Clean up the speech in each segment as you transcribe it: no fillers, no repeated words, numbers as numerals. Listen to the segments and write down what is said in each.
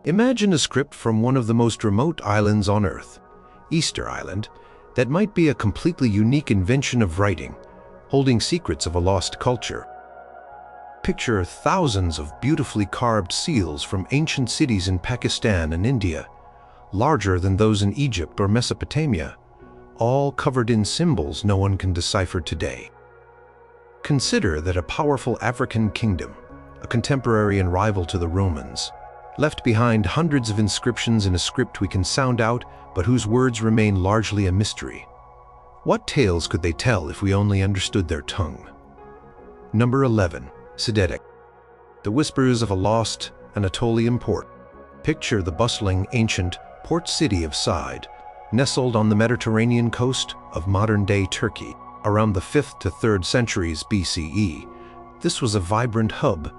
Imagine a script from one of the most remote islands on Earth, Easter Island, that might be a completely unique invention of writing, holding secrets of a lost culture. Picture thousands of beautifully carved seals from ancient cities in Pakistan and India, larger than those in Egypt or Mesopotamia, all covered in symbols no one can decipher today. Consider that a powerful African kingdom, a contemporary and rival to the Romans, left behind hundreds of inscriptions in a script we can sound out, but whose words remain largely a mystery. What tales could they tell if we only understood their tongue? Number 11. Sidetic. The whispers of a lost Anatolian port. Picture the bustling, ancient port city of Side, nestled on the Mediterranean coast of modern-day Turkey. Around the 5th to 3rd centuries BCE, this was a vibrant hub,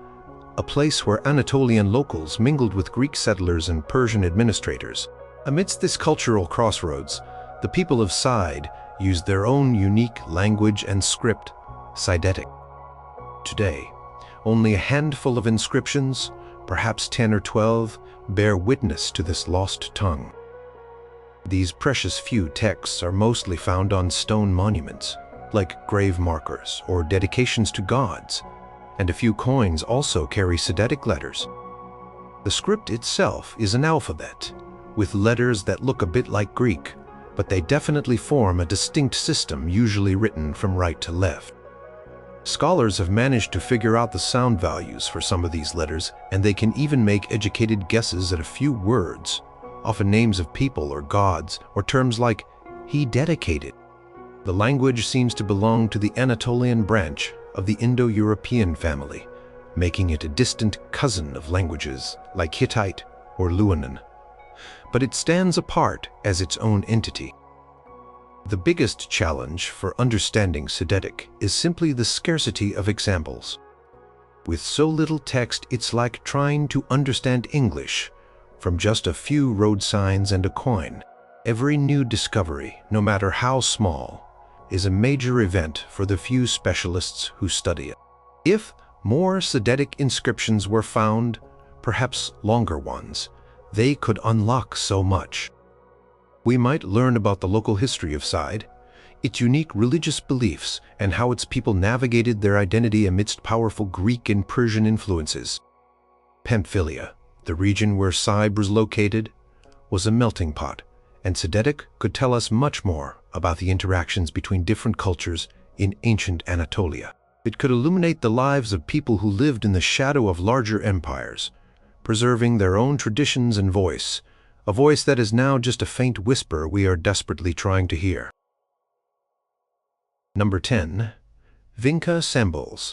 a place where Anatolian locals mingled with Greek settlers and Persian administrators. Amidst this cultural crossroads, the people of Side used their own unique language and script, Sidetic. Today, only a handful of inscriptions, perhaps 10 or 12, bear witness to this lost tongue. These precious few texts are mostly found on stone monuments, like grave markers or dedications to gods, and a few coins also carry Sidetic letters. The script itself is an alphabet, with letters that look a bit like Greek, but they definitely form a distinct system usually written from right to left. Scholars have managed to figure out the sound values for some of these letters, and they can even make educated guesses at a few words, often names of people or gods, or terms like "he dedicated." The language seems to belong to the Anatolian branch of the Indo-European family, making it a distant cousin of languages like Hittite or Luwinan. But it stands apart as its own entity. The biggest challenge for understanding Sidetic is simply the scarcity of examples. With so little text, it's like trying to understand English from just a few road signs and a coin. Every new discovery, no matter how small, is a major event for the few specialists who study it. If more Sidetic inscriptions were found, perhaps longer ones, they could unlock so much. We might learn about the local history of Side, its unique religious beliefs, and how its people navigated their identity amidst powerful Greek and Persian influences. Pamphylia, the region where Side was located, was a melting pot, and Sidetic could tell us much more about the interactions between different cultures in ancient Anatolia. It could illuminate the lives of people who lived in the shadow of larger empires, preserving their own traditions and voice, a voice that is now just a faint whisper we are desperately trying to hear. Number 10. Vinča symbols.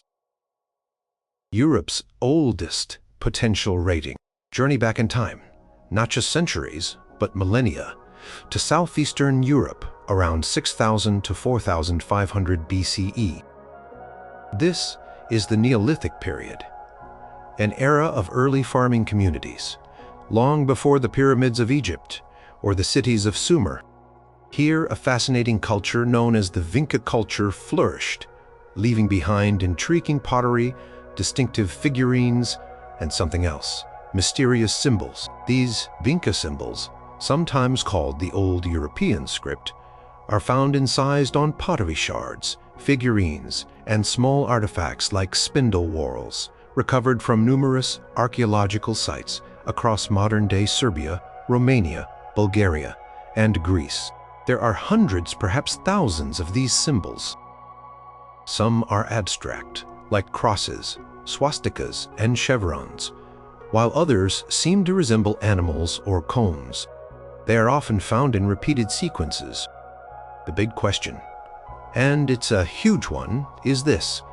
Europe's oldest potential rating. Journey back in time, not just centuries, but millennia, to Southeastern Europe around 6,000 to 4,500 BCE. This is the Neolithic period, an era of early farming communities, long before the pyramids of Egypt or the cities of Sumer. Here, a fascinating culture known as the Vinča culture flourished, leaving behind intriguing pottery, distinctive figurines, and something else, mysterious symbols. These Vinča symbols, sometimes called the Old European script, are found incised on pottery shards, figurines, and small artifacts like spindle whorls, recovered from numerous archaeological sites across modern-day Serbia, Romania, Bulgaria, and Greece. There are hundreds, perhaps thousands of these symbols. Some are abstract, like crosses, swastikas, and chevrons, while others seem to resemble animals or cones. They are often found in repeated sequences. The big question, and it's a huge one, is this: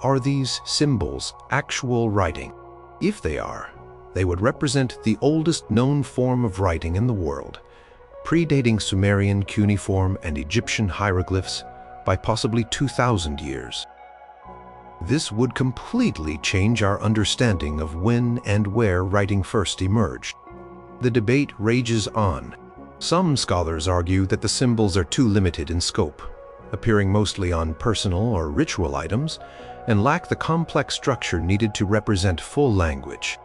are these symbols actual writing? If they are, they would represent the oldest known form of writing in the world, predating Sumerian cuneiform and Egyptian hieroglyphs by possibly 2,000 years. This would completely change our understanding of when and where writing first emerged. The debate rages on. Some scholars argue that the symbols are too limited in scope, appearing mostly on personal or ritual items, and lack the complex structure needed to represent full language.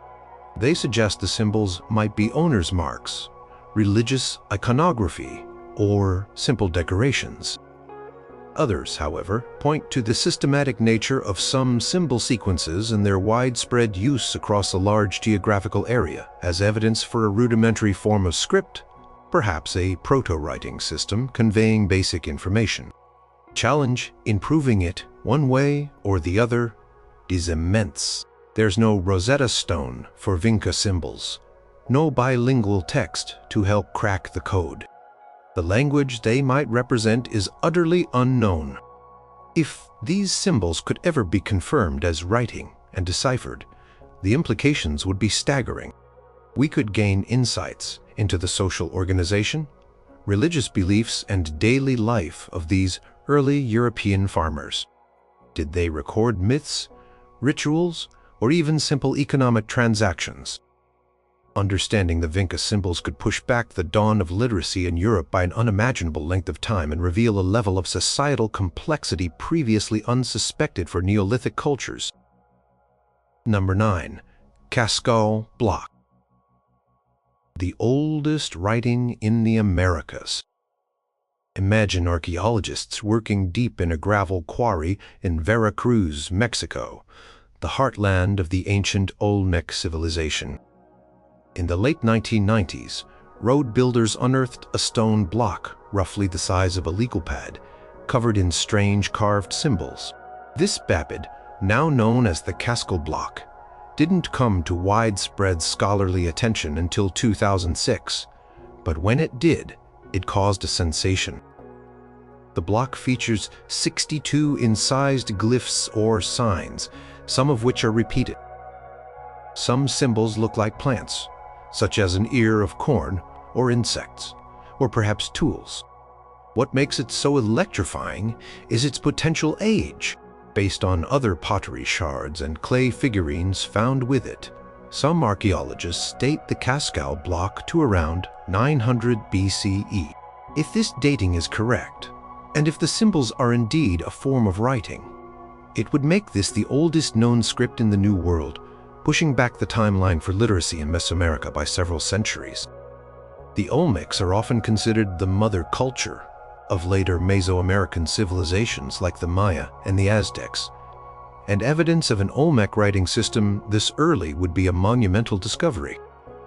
They suggest the symbols might be owners' marks, religious iconography, or simple decorations. Others, however, point to the systematic nature of some symbol sequences and their widespread use across a large geographical area as evidence for a rudimentary form of script, perhaps a proto-writing system conveying basic information. Challenge in proving it one way or the other is immense. There's no Rosetta Stone for Vinca symbols, no bilingual text to help crack the code. The language they might represent is utterly unknown. If these symbols could ever be confirmed as writing and deciphered, the implications would be staggering. We could gain insights into the social organization, religious beliefs, and daily life of these early European farmers. Did they record myths, rituals, or even simple economic transactions? Understanding the Vinca symbols could push back the dawn of literacy in Europe by an unimaginable length of time and reveal a level of societal complexity previously unsuspected for Neolithic cultures. Number 9. Cascajal Block. The oldest writing in the Americas. Imagine archaeologists working deep in a gravel quarry in Veracruz, Mexico, the heartland of the ancient Olmec civilization. In the late 1990s, road builders unearthed a stone block roughly the size of a legal pad, covered in strange carved symbols. This bapid, now known as the Cascajal Block, didn't come to widespread scholarly attention until 2006, but when it did, it caused a sensation. The block features 62 incised glyphs or signs, some of which are repeated. Some symbols look like plants, such as an ear of corn or insects, or perhaps tools. What makes it so electrifying is its potential age, based on other pottery shards and clay figurines found with it. Some archaeologists date the Cascajal Block to around 900 BCE. If this dating is correct, and if the symbols are indeed a form of writing, it would make this the oldest known script in the New World, pushing back the timeline for literacy in Mesoamerica by several centuries. The Olmecs are often considered the mother culture of later Mesoamerican civilizations like the Maya and the Aztecs, and evidence of an Olmec writing system this early would be a monumental discovery.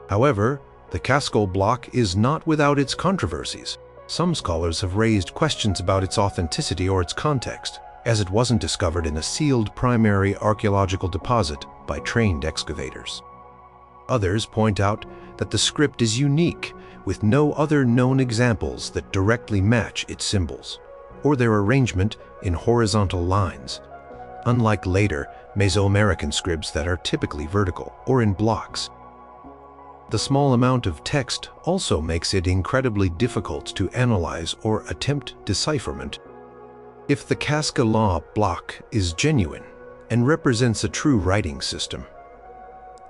However, the Cascajal Block is not without its controversies. Some scholars have raised questions about its authenticity or its context, as it wasn't discovered in a sealed primary archaeological deposit by trained excavators. Others point out that the script is unique, with no other known examples that directly match its symbols, or their arrangement in horizontal lines, unlike later Mesoamerican scripts that are typically vertical or in blocks. The small amount of text also makes it incredibly difficult to analyze or attempt decipherment. If the Cascajal Block is genuine and represents a true writing system,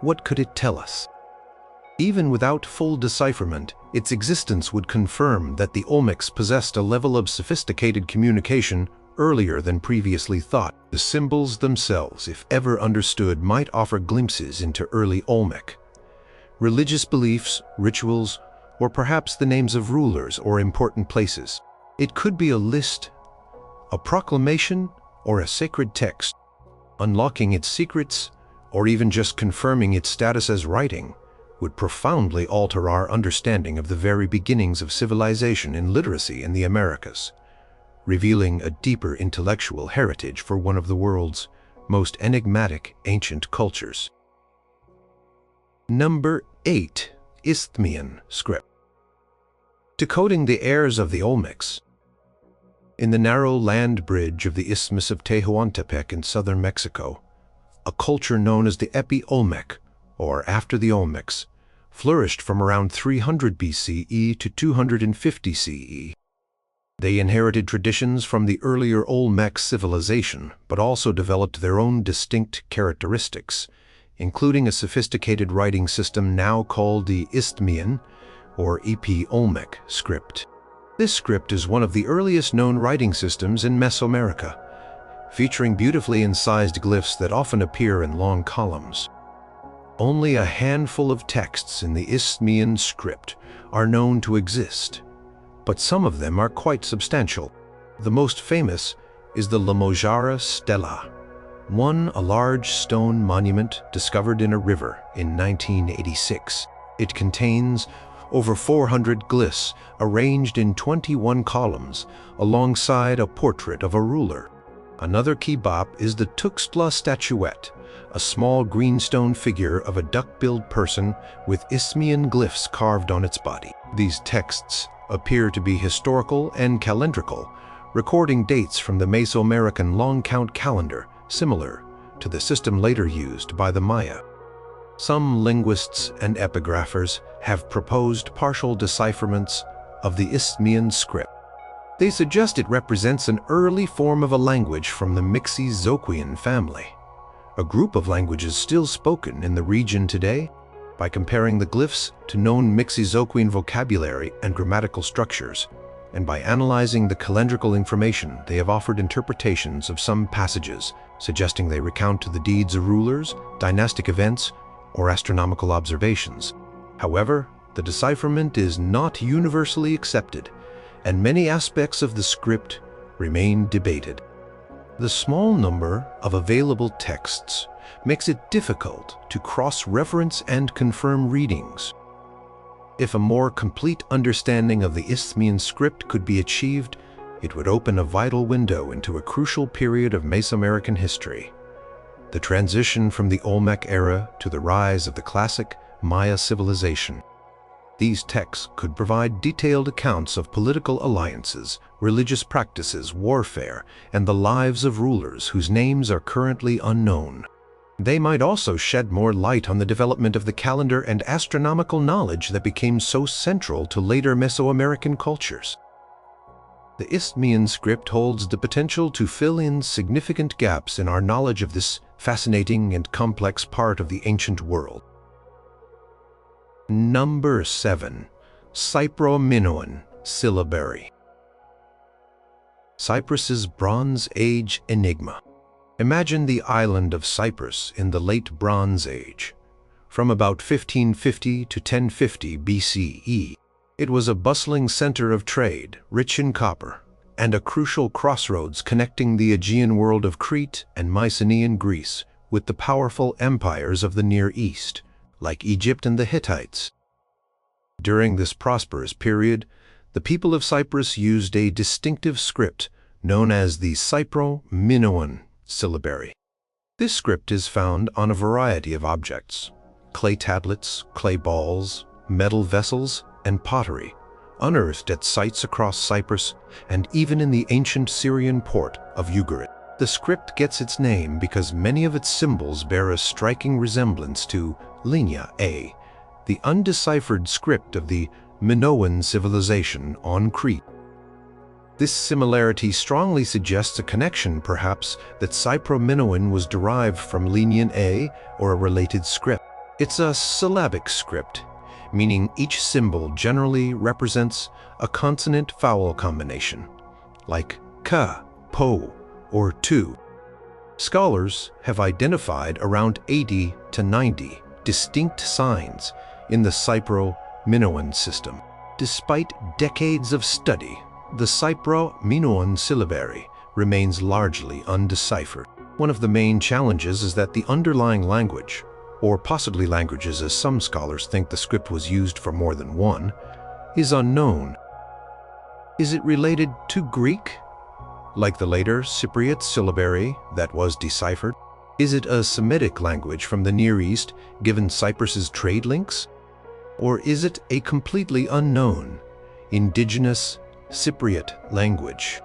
what could it tell us? Even without full decipherment, its existence would confirm that the Olmecs possessed a level of sophisticated communication earlier than previously thought. The symbols themselves, if ever understood, might offer glimpses into early Olmec religious beliefs, rituals, or perhaps the names of rulers or important places. It could be a list, a proclamation, or a sacred text. Unlocking its secrets, or even just confirming its status as writing, would profoundly alter our understanding of the very beginnings of civilization and literacy in the Americas, revealing a deeper intellectual heritage for one of the world's most enigmatic ancient cultures. Number 8. Isthmian Script. Decoding the heirs of the Olmecs. In the narrow land bridge of the Isthmus of Tehuantepec in southern Mexico, a culture known as the Epi-Olmec, or after the Olmecs, flourished from around 300 BCE to 250 CE. They inherited traditions from the earlier Olmec civilization, but also developed their own distinct characteristics, including a sophisticated writing system now called the Isthmian, or Epi-Olmec script. This script is one of the earliest known writing systems in Mesoamerica, featuring beautifully incised glyphs that often appear in long columns. Only a handful of texts in the Isthmian Script are known to exist, but some of them are quite substantial. The most famous is the Lamojara Stela, a large stone monument discovered in a river in 1986. It contains over 400 glyphs arranged in 21 columns alongside a portrait of a ruler. Another key bop is the Tuxtla statuette, a small greenstone figure of a duck-billed person with Isthmian glyphs carved on its body. These texts appear to be historical and calendrical, recording dates from the Mesoamerican long count calendar, similar to the system later used by the Maya. Some linguists and epigraphers have proposed partial decipherments of the Isthmian Script. They suggest it represents an early form of a language from the Mixi-Zoquian family, a group of languages still spoken in the region today. By comparing the glyphs to known Mixi-Zoquian vocabulary and grammatical structures, and by analyzing the calendrical information, they have offered interpretations of some passages, suggesting they recount the deeds of rulers, dynastic events, or astronomical observations. However, the decipherment is not universally accepted, and many aspects of the script remain debated. The small number of available texts makes it difficult to cross-reference and confirm readings. If a more complete understanding of the Isthmian Script could be achieved, it would open a vital window into a crucial period of Mesoamerican history, the transition from the Olmec era to the rise of the classic Maya civilization. These texts could provide detailed accounts of political alliances, religious practices, warfare, and the lives of rulers whose names are currently unknown. They might also shed more light on the development of the calendar and astronomical knowledge that became so central to later Mesoamerican cultures. The Isthmian Script holds the potential to fill in significant gaps in our knowledge of this fascinating and complex part of the ancient world. Number 7. Cypro-Minoan syllabary. Cyprus's Bronze Age enigma. Imagine the island of Cyprus in the late Bronze Age. From about 1550 to 1050 BCE, it was a bustling center of trade, rich in copper, and a crucial crossroads connecting the Aegean world of Crete and Mycenaean Greece with the powerful empires of the Near East, like Egypt and the Hittites. During this prosperous period, the people of Cyprus used a distinctive script known as the Cypro-Minoan syllabary. This script is found on a variety of objects: clay tablets, clay balls, metal vessels, and pottery, unearthed at sites across Cyprus and even in the ancient Syrian port of Ugarit. The script gets its name because many of its symbols bear a striking resemblance to Linia A, the undeciphered script of the Minoan civilization on Crete. This similarity strongly suggests a connection, perhaps, that Cypro-Minoan was derived from Linia A or a related script. It's a syllabic script, meaning each symbol generally represents a consonant-vowel combination, like ka, po, or tu. Scholars have identified around 80 to 90 distinct signs in the Cypro-Minoan system. Despite decades of study, the Cypro-Minoan syllabary remains largely undeciphered. One of the main challenges is that the underlying language, or possibly languages as some scholars think the script was used for more than one, is unknown. Is it related to Greek, like the later Cypriot syllabary that was deciphered? Is it a Semitic language from the Near East, given Cyprus's trade links? Or is it a completely unknown, indigenous Cypriot language,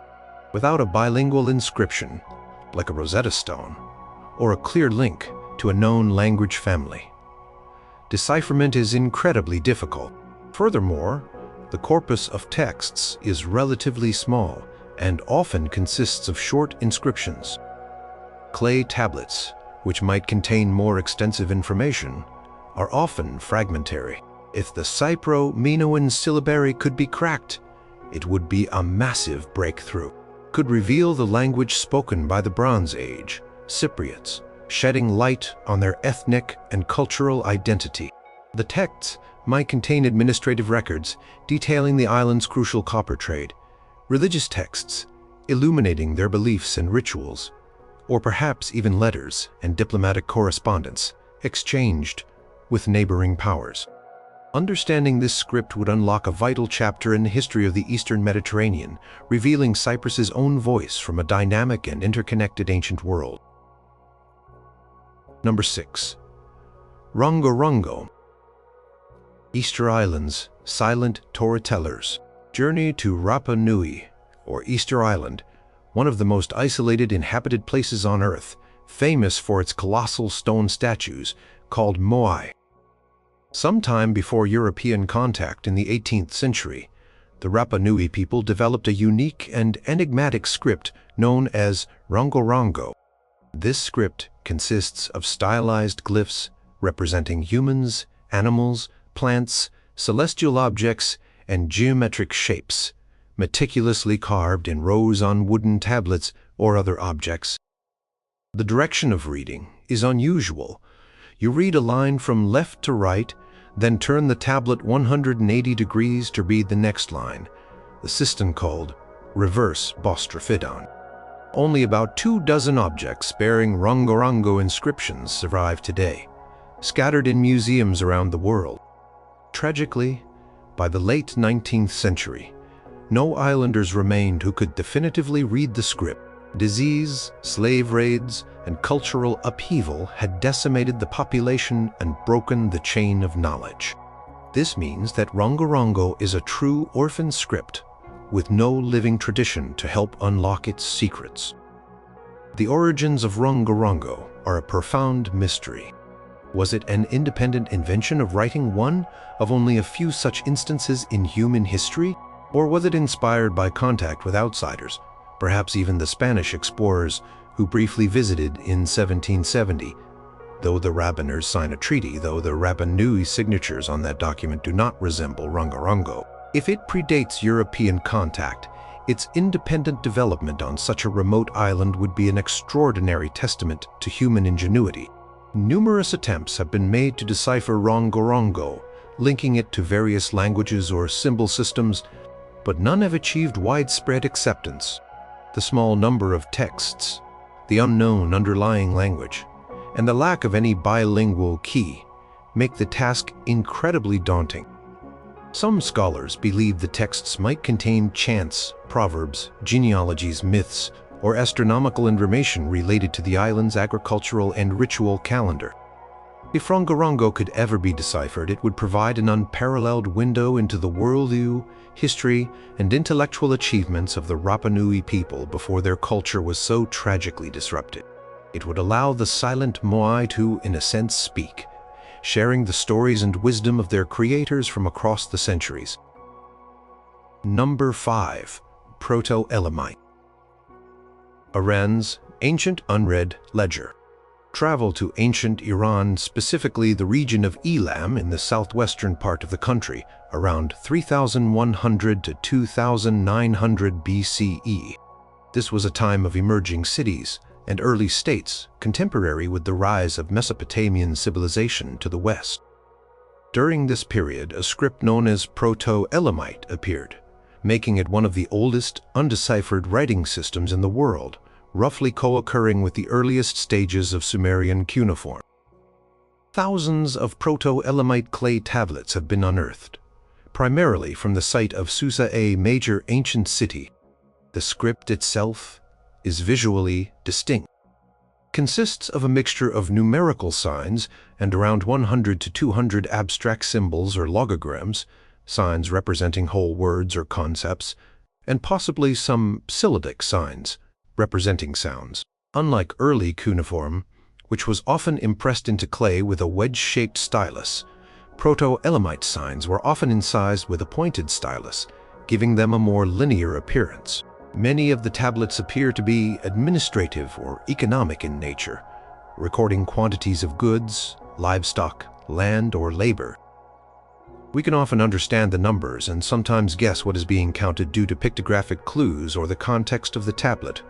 without a bilingual inscription, like a Rosetta Stone, or a clear link to a known language family? Decipherment is incredibly difficult. Furthermore, the corpus of texts is relatively small and often consists of short inscriptions. Clay tablets, which might contain more extensive information, are often fragmentary. If the Cypro-Minoan syllabary could be cracked, it would be a massive breakthrough. Could reveal the language spoken by the Bronze Age, Cypriots, shedding light on their ethnic and cultural identity. The texts might contain administrative records detailing the island's crucial copper trade, religious texts illuminating their beliefs and rituals, or perhaps even letters and diplomatic correspondence exchanged with neighboring powers. Understanding this script would unlock a vital chapter in the history of the Eastern Mediterranean, revealing Cyprus's own voice from a dynamic and interconnected ancient world. Number 6. Rongorongo. Easter Island's silent storytellers. Journey to Rapa Nui, or Easter Island, one of the most isolated inhabited places on Earth, famous for its colossal stone statues called moai. Sometime before European contact in the 18th century, the Rapa Nui people developed a unique and enigmatic script known as Rongorongo. This script consists of stylized glyphs representing humans, animals, plants, celestial objects, and geometric shapes, meticulously carved in rows on wooden tablets or other objects. The direction of reading is unusual. You read a line from left to right, then turn the tablet 180 degrees to read the next line, the system called reverse bostraphiton. Only about 24 objects bearing Rongorongo inscriptions survive today, scattered in museums around the world. Tragically, by the late 19th century, no islanders remained who could definitively read the script. Disease, slave raids, and cultural upheaval had decimated the population and broken the chain of knowledge. This means that Rongorongo is a true orphan script with no living tradition to help unlock its secrets. The origins of Rongorongo are a profound mystery. Was it an independent invention of writing, one of only a few such instances in human history? Or was it inspired by contact with outsiders, perhaps even the Spanish explorers who briefly visited in 1770? Though the Rabaners sign a treaty, though the Rapa Nui signatures on that document do not resemble Rongorongo. If it predates European contact, its independent development on such a remote island would be an extraordinary testament to human ingenuity. Numerous attempts have been made to decipher Rongorongo, linking it to various languages or symbol systems, but none have achieved widespread acceptance. The small number of texts, the unknown underlying language, and the lack of any bilingual key make the task incredibly daunting. Some scholars believe the texts might contain chants, proverbs, genealogies, myths, or astronomical information related to the island's agricultural and ritual calendar. If Rongorongo could ever be deciphered, it would provide an unparalleled window into the worldview, history, and intellectual achievements of the Rapa Nui people before their culture was so tragically disrupted. It would allow the silent moai to, in a sense, speak, sharing the stories and wisdom of their creators from across the centuries. Number 5. Proto-Elamite. Iran's ancient unread ledger. Travel to ancient Iran, specifically the region of Elam in the southwestern part of the country, around 3100 to 2900 BCE. This was a time of emerging cities and early states, contemporary with the rise of Mesopotamian civilization to the west. During this period, a script known as Proto-Elamite appeared, making it one of the oldest undeciphered writing systems in the world, roughly co-occurring with the earliest stages of Sumerian cuneiform. Thousands of Proto-Elamite clay tablets have been unearthed, primarily from the site of Susa, a major ancient city. The script itself is visually distinct, consists of a mixture of numerical signs and around 100 to 200 abstract symbols or logograms, signs representing whole words or concepts, and possibly some syllabic signs representing sounds. Unlike early cuneiform, which was often impressed into clay with a wedge-shaped stylus, Proto-Elamite signs were often incised with a pointed stylus, giving them a more linear appearance. Many of the tablets appear to be administrative or economic in nature, recording quantities of goods, livestock, land, or labor. We can often understand the numbers and sometimes guess what is being counted due to pictographic clues or the context of the tablet.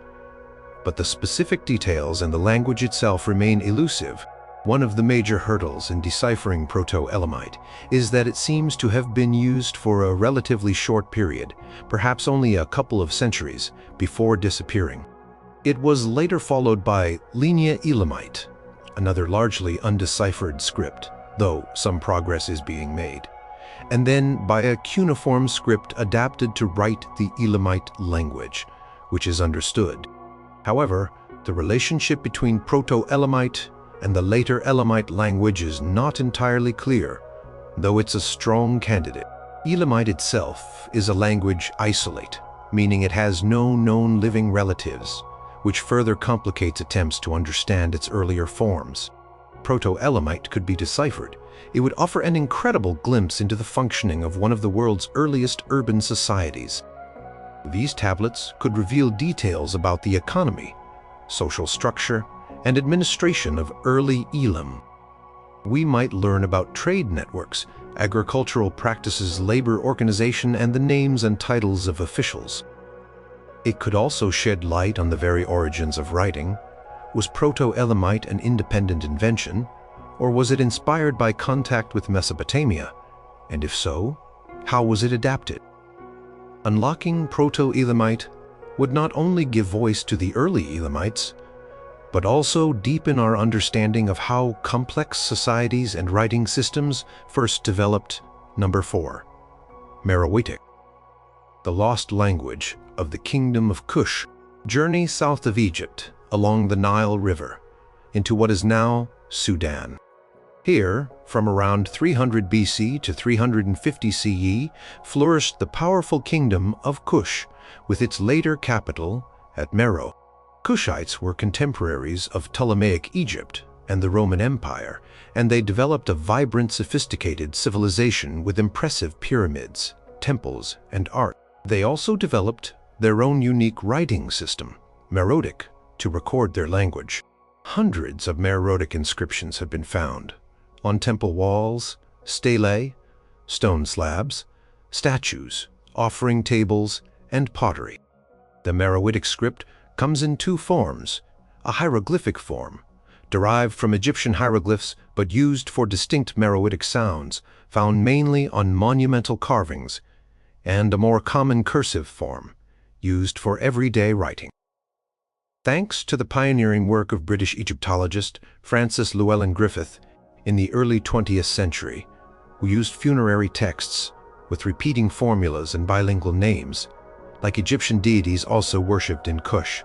but the specific details and the language itself remain elusive. One of the major hurdles in deciphering Proto-Elamite is that it seems to have been used for a relatively short period, perhaps only a couple of centuries, before disappearing. It was later followed by Lignea Elamite, another largely undeciphered script, though some progress is being made, and then by a cuneiform script adapted to write the Elamite language, which is understood. However, the relationship between Proto-Elamite and the later Elamite language is not entirely clear, though it's a strong candidate. Elamite itself is a language isolate, meaning it has no known living relatives, which further complicates attempts to understand its earlier forms. Proto-Elamite could be deciphered. It would offer an incredible glimpse into the functioning of one of the world's earliest urban societies. These tablets could reveal details about the economy, social structure, and administration of early Elam. We might learn about trade networks, agricultural practices, labor organization, and the names and titles of officials. It could also shed light on the very origins of writing. Was Proto-Elamite an independent invention, or was it inspired by contact with Mesopotamia? And if so, how was it adapted? Unlocking Proto-Elamite would not only give voice to the early Elamites, but also deepen our understanding of how complex societies and writing systems first developed. Number 4. Meroitic. The lost language of the Kingdom of Kush. Journey south of Egypt, along the Nile River, into what is now Sudan. Here, from around 300 BC to 350 CE, flourished the powerful kingdom of Kush, with its later capital at Meroe. Kushites were contemporaries of Ptolemaic Egypt and the Roman Empire, and they developed a vibrant, sophisticated civilization with impressive pyramids, temples, and art. They also developed their own unique writing system, Meroitic, to record their language. Hundreds of Meroitic inscriptions have been found on temple walls, stelae, stone slabs, statues, offering tables, and pottery. The Meroitic script comes in two forms: a hieroglyphic form, derived from Egyptian hieroglyphs but used for distinct Meroitic sounds, found mainly on monumental carvings, and a more common cursive form, used for everyday writing. Thanks to the pioneering work of British Egyptologist Francis Llewellyn-Griffith in the early 20th century, who used funerary texts with repeating formulas and bilingual names, like Egyptian deities also worshipped in Kush,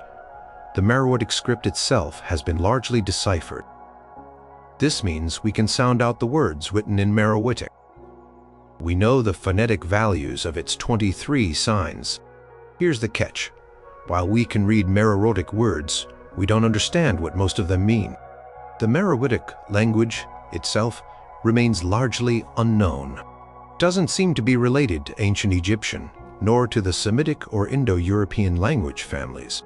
the Meroitic script itself has been largely deciphered. This means we can sound out the words written in Meroitic. We know the phonetic values of its 23 signs. Here's the catch. While we can read Meroitic words, we don't understand what most of them mean. The Meroitic language itself remains largely unknown. It doesn't seem to be related to ancient Egyptian, nor to the Semitic or Indo-European language families.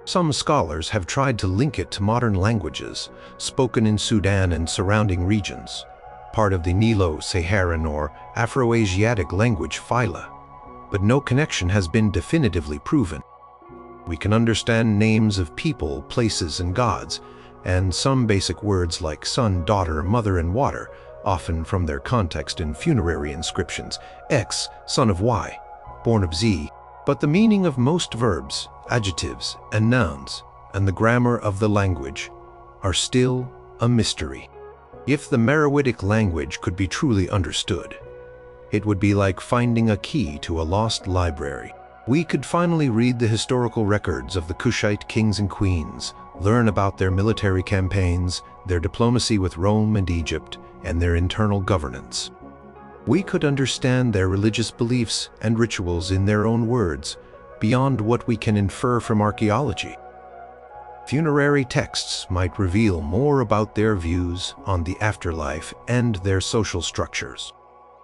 Some scholars have tried to link it to modern languages spoken in Sudan and surrounding regions, part of the Nilo-Saharan or Afro-Asiatic language phyla, but no connection has been definitively proven. We can understand names of people, places, and gods, and some basic words like son, daughter, mother, and water, often from their context in funerary inscriptions, X, son of Y, born of Z, but the meaning of most verbs, adjectives, and nouns, and the grammar of the language are still a mystery. If the Meroitic language could be truly understood, it would be like finding a key to a lost library. We could finally read the historical records of the Kushite kings and queens, learn about their military campaigns, their diplomacy with Rome and Egypt, and their internal governance. We could understand their religious beliefs and rituals in their own words, beyond what we can infer from archaeology. Funerary texts might reveal more about their views on the afterlife and their social structures.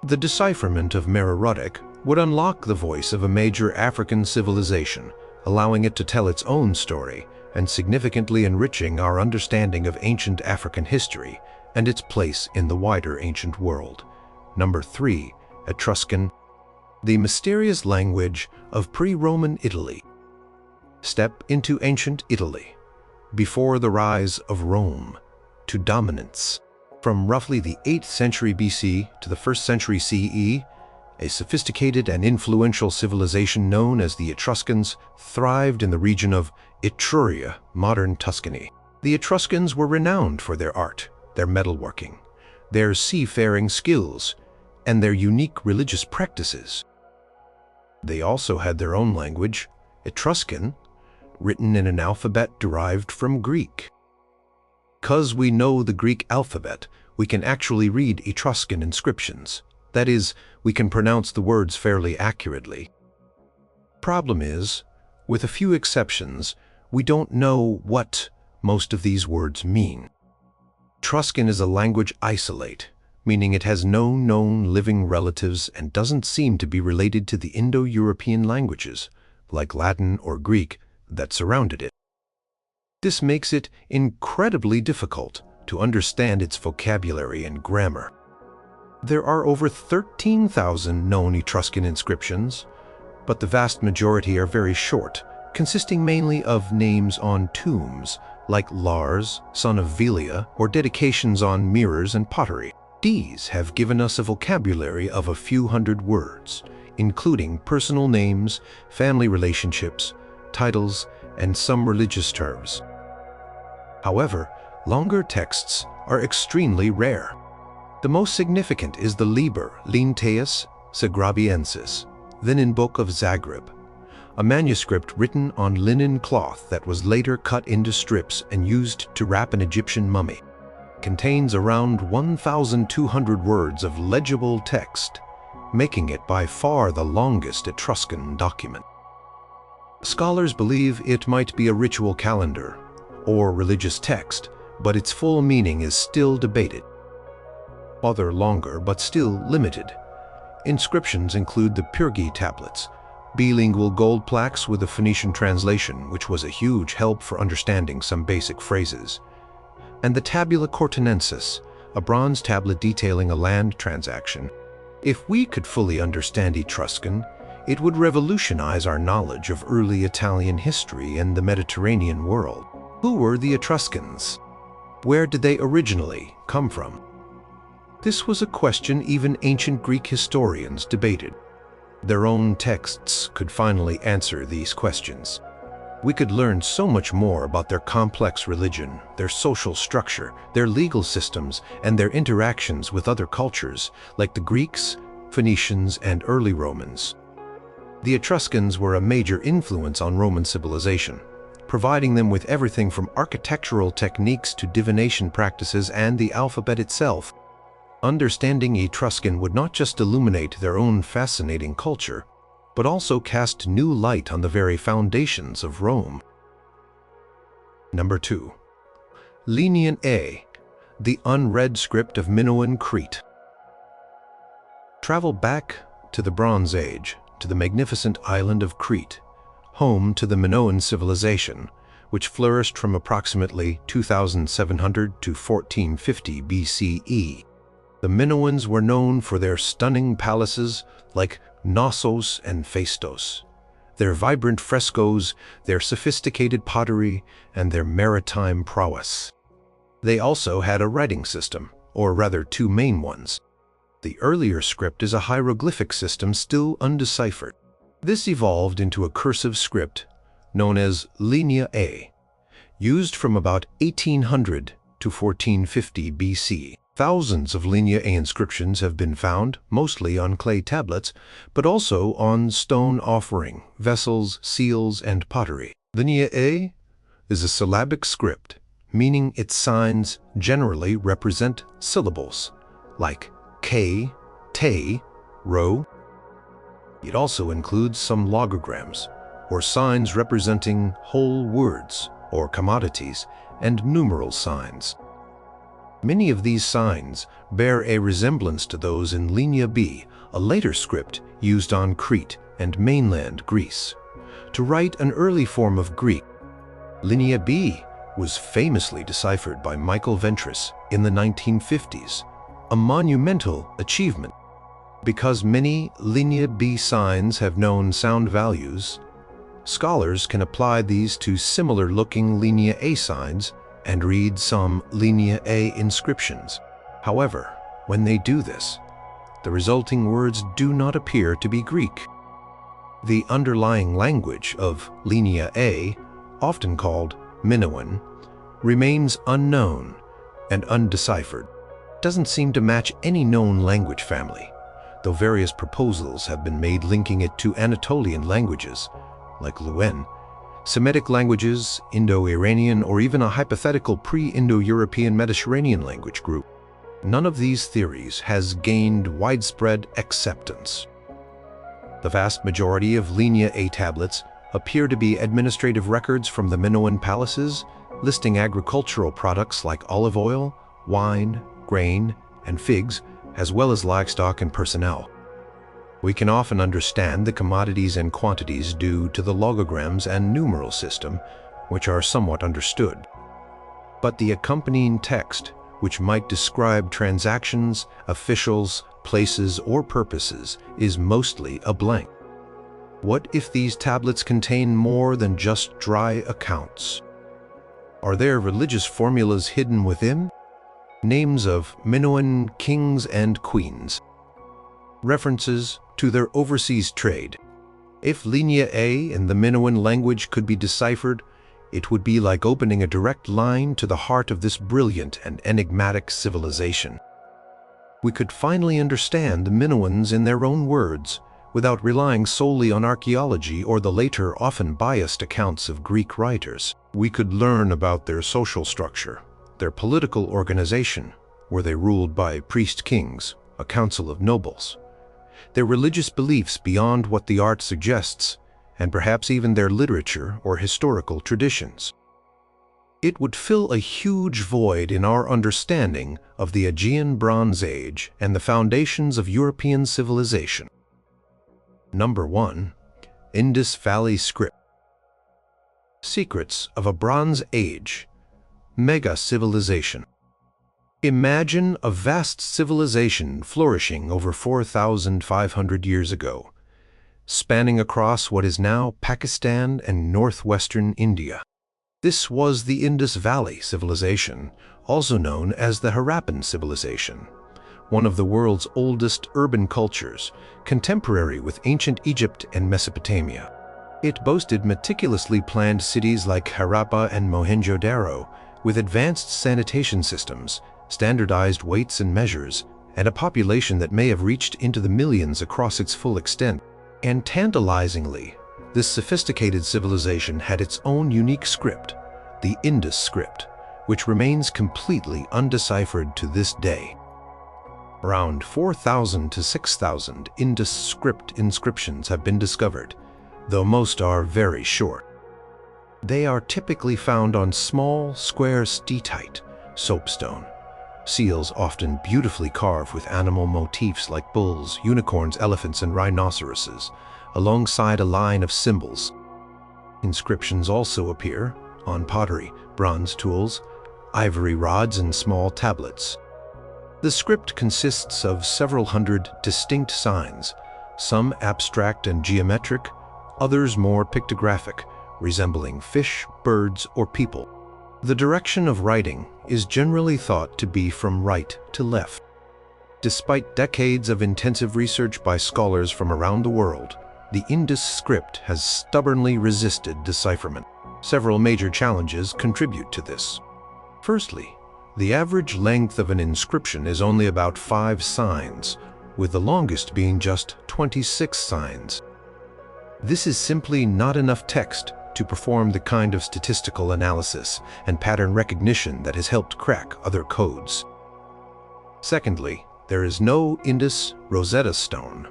The decipherment of Meroitic would unlock the voice of a major African civilization, allowing it to tell its own story and significantly enriching our understanding of ancient African history and its place in the wider ancient world. Number 3. Etruscan. The mysterious language of pre-Roman Italy. step into ancient Italy, before the rise of Rome to dominance. From roughly the 8th century BC to the 1st century CE, a sophisticated and influential civilization known as the Etruscans thrived in the region of Etruria, modern Tuscany. The Etruscans were renowned for their art, their metalworking, their seafaring skills, and their unique religious practices. They also had their own language, Etruscan, written in an alphabet derived from Greek. Because we know the Greek alphabet, we can actually read Etruscan inscriptions. That is, we can pronounce the words fairly accurately. Problem is, with a few exceptions, we don't know what most of these words mean. Etruscan is a language isolate, meaning it has no known living relatives and doesn't seem to be related to the Indo-European languages, like Latin or Greek, that surrounded it. This makes it incredibly difficult to understand its vocabulary and grammar. There are over 13,000 known Etruscan inscriptions, but the vast majority are very short, consisting mainly of names on tombs, like Lars, son of Velia, or dedications on mirrors and pottery. These have given us a vocabulary of a few hundred words, including personal names, family relationships, titles, and some religious terms. However, longer texts are extremely rare. The most significant is the Liber Linnaeus Zagrabiensis, Linen Book of Zagreb, a manuscript written on linen cloth that was later cut into strips and used to wrap an Egyptian mummy. It contains around 1,200 words of legible text, making it by far the longest Etruscan document. Scholars believe it might be a ritual calendar or religious text, but its full meaning is still debated. Other longer but still limited inscriptions include the Pyrgi tablets, bilingual gold plaques with a Phoenician translation, which was a huge help for understanding some basic phrases, and the Tabula Cortinensis, a bronze tablet detailing a land transaction. If we could fully understand Etruscan, it would revolutionize our knowledge of early Italian history and the Mediterranean world. Who were the Etruscans? Where did they originally come from? This was a question even ancient Greek historians debated. Their own texts could finally answer these questions. We could learn so much more about their complex religion, their social structure, their legal systems, and their interactions with other cultures, like the Greeks, Phoenicians, and early Romans. The Etruscans were a major influence on Roman civilization, providing them with everything from architectural techniques to divination practices and the alphabet itself. Understanding Etruscan would not just illuminate their own fascinating culture, but also cast new light on the very foundations of Rome. Number 2. Linean A, the unread script of Minoan Crete. Travel back to the Bronze Age, to the magnificent island of Crete, home to the Minoan civilization, which flourished from approximately 2700 to 1450 BCE. The Minoans were known for their stunning palaces like Knossos and Phaistos, their vibrant frescoes, their sophisticated pottery, and their maritime prowess. They also had a writing system, or rather two main ones. The earlier script is a hieroglyphic system still undeciphered. This evolved into a cursive script known as Linear A, used from about 1800 to 1450 BC. Thousands of Linear A inscriptions have been found, mostly on clay tablets, but also on stone offering, vessels, seals, and pottery. Linear A is a syllabic script, meaning its signs generally represent syllables, like K, te, ro. It also includes some logograms, or signs representing whole words or commodities, and numeral signs. Many of these signs bear a resemblance to those in Linear B, a later script used on Crete and mainland Greece. To write an early form of Greek, Linear B was famously deciphered by Michael Ventris in the 1950s, a monumental achievement. Because many Linear B signs have known sound values, Scholars can apply these to similar-looking Linear A signs and read some Linear A inscriptions. However, when they do this, the resulting words do not appear to be Greek. The underlying language of Linear A, often called Minoan, remains unknown and undeciphered. It doesn't seem to match any known language family, though various proposals have been made linking it to Anatolian languages, like Luen, Semitic languages, Indo-Iranian, or even a hypothetical pre-Indo-European Mediterranean language group. None of these theories has gained widespread acceptance. The vast majority of Linear A tablets appear to be administrative records from the Minoan palaces, listing agricultural products like olive oil, wine, grain, and figs, as well as livestock and personnel. We can often understand the commodities and quantities due to the logograms and numeral system, which are somewhat understood. But the accompanying text, which might describe transactions, officials, places, or purposes, is mostly a blank. What if these tablets contain more than just dry accounts? Are there religious formulas hidden within? Names of Minoan kings and queens. References to their overseas trade. If Linear A in the Minoan language could be deciphered, it would be like opening a direct line to the heart of this brilliant and enigmatic civilization. We could finally understand the Minoans in their own words, without relying solely on archaeology or the later, often biased accounts of Greek writers. We could learn about their social structure, their political organization, were they ruled by priest-kings, a council of nobles, their religious beliefs beyond what the art suggests, and perhaps even their literature or historical traditions. It would fill a huge void in our understanding of the Aegean Bronze Age and the foundations of European civilization. Number 1. Indus Valley Script. Secrets of a Bronze Age mega-civilization. Imagine a vast civilization flourishing over 4,500 years ago, spanning across what is now Pakistan and northwestern India. This was the Indus Valley civilization, also known as the Harappan civilization, one of the world's oldest urban cultures, contemporary with ancient Egypt and Mesopotamia. It boasted meticulously planned cities like Harappa and Mohenjo-daro, with advanced sanitation systems, standardized weights and measures, and a population that may have reached into the millions across its full extent. And tantalizingly, this sophisticated civilization had its own unique script, the Indus script, which remains completely undeciphered to this day. Around 4,000 to 6,000 Indus script inscriptions have been discovered, though most are very short. They are typically found on small, square steatite, soapstone, seals often beautifully carved with animal motifs like bulls, unicorns, elephants, and rhinoceroses, alongside a line of symbols. Inscriptions also appear on pottery, bronze tools, ivory rods, and small tablets. The script consists of several hundred distinct signs, some abstract and geometric, others more pictographic, resembling fish, birds, or people. The direction of writing is generally thought to be from right to left. Despite decades of intensive research by scholars from around the world, the Indus script has stubbornly resisted decipherment. Several major challenges contribute to this. Firstly, the average length of an inscription is only about 5 signs, with the longest being just 26 signs. This is simply not enough text to perform the kind of statistical analysis and pattern recognition that has helped crack other codes. Secondly, there is no Indus Rosetta Stone,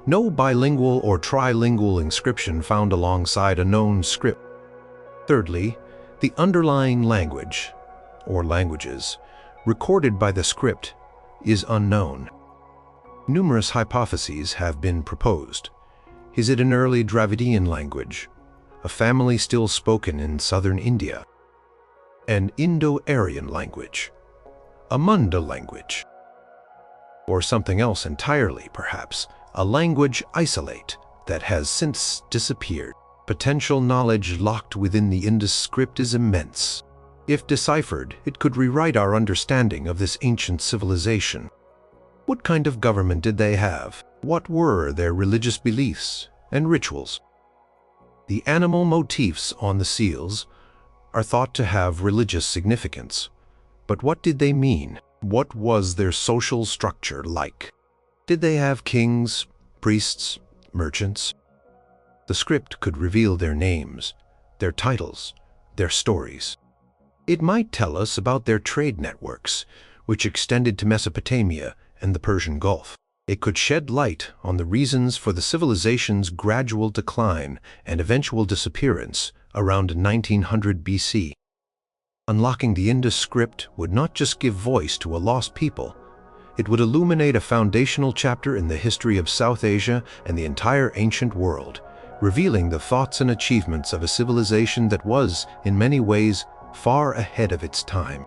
no bilingual or trilingual inscription found alongside a known script. Thirdly, the underlying language, or languages, recorded by the script is unknown. Numerous hypotheses have been proposed. Is it an early Dravidian language, a family still spoken in southern India, an Indo-Aryan language, a Munda language, or something else entirely, perhaps, a language isolate that has since disappeared? potential knowledge locked within the Indus script is immense. If deciphered, it could rewrite our understanding of this ancient civilization. What kind of government did they have? What were their religious beliefs and rituals? The animal motifs on the seals are thought to have religious significance. But what did they mean? What was their social structure like? Did they have kings, priests, merchants? The script could reveal their names, their titles, their stories. It might tell us about their trade networks, which extended to Mesopotamia and the Persian Gulf. It could shed light on the reasons for the civilization's gradual decline and eventual disappearance around 1900 BC. Unlocking the Indus script would not just give voice to a lost people, it would illuminate a foundational chapter in the history of South Asia and the entire ancient world, revealing the thoughts and achievements of a civilization that was, in many ways, far ahead of its time.